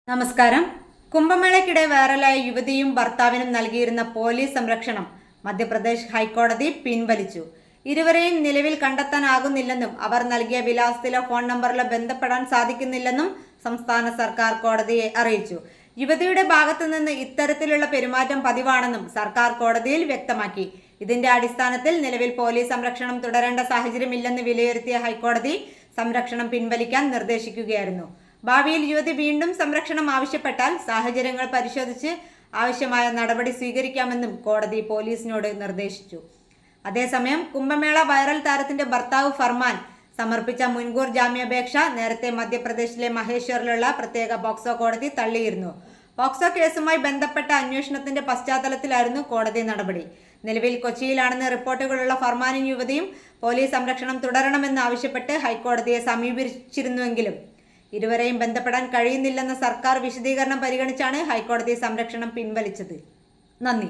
നമസ്കാരം. കുംഭമേളയ്ക്കിടെ വൈറലായ യുവതിയും ഭർത്താവിനും നൽകിയിരുന്ന പോലീസ് സംരക്ഷണം മധ്യപ്രദേശ് ഹൈക്കോടതി പിൻവലിച്ചു. ഇരുവരെയും നിലവിൽ കണ്ടെത്താനാകുന്നില്ലെന്നും അവർ നൽകിയ വിലാസത്തിലോ ഫോൺ നമ്പറിലോ ബന്ധപ്പെടാൻ സാധിക്കുന്നില്ലെന്നും സംസ്ഥാന സർക്കാർ കോടതിയെ അറിയിച്ചു. യുവതിയുടെ ഭാഗത്തുനിന്ന് ഇത്തരത്തിലുള്ള പെരുമാറ്റം പതിവാണെന്നും സർക്കാർ കോടതിയിൽ വ്യക്തമാക്കി. ഇതിന്റെ അടിസ്ഥാനത്തിൽ നിലവിൽ പോലീസ് സംരക്ഷണം തുടരേണ്ട സാഹചര്യമില്ലെന്ന് വിലയിരുത്തിയ ഹൈക്കോടതി സംരക്ഷണം പിൻവലിക്കാൻ നിർദ്ദേശിക്കുകയായിരുന്നു. ഭാവിയിൽ യുവതി വീണ്ടും സംരക്ഷണം ആവശ്യപ്പെട്ടാൽ സാഹചര്യങ്ങൾ പരിശോധിച്ച് ആവശ്യമായ നടപടി സ്വീകരിക്കാമെന്നും കോടതി പോലീസിനോട് നിർദ്ദേശിച്ചു. അതേസമയം കുംഭമേള വൈറൽ താരത്തിന്റെ ഭർത്താവ് ഫർമാൻ സമർപ്പിച്ച മുൻകൂർ ജാമ്യാപേക്ഷ നേരത്തെ മധ്യപ്രദേശിലെ മഹേശ്വറിലുള്ള പ്രത്യേക പോക്സോ കോടതി തള്ളിയിരുന്നു. പോക്സോ കേസുമായി ബന്ധപ്പെട്ട അന്വേഷണത്തിന്റെ പശ്ചാത്തലത്തിലായിരുന്നു കോടതി നടപടി. നിലവിൽ കൊച്ചിയിലാണെന്ന് റിപ്പോർട്ടുകളുള്ള ഫർമാനും യുവതിയും പോലീസ് സംരക്ഷണം തുടരണമെന്ന് ആവശ്യപ്പെട്ട് ഹൈക്കോടതിയെ സമീപിച്ചിരുന്നുവെങ്കിലും ഇരുവരെയും ബന്ധപ്പെടാൻ കഴിയുന്നില്ലെന്ന സർക്കാർ വിശദീകരണം പരിഗണിച്ചാണ് ഹൈക്കോടതി സംരക്ഷണം പിൻവലിച്ചത്. നന്ദി.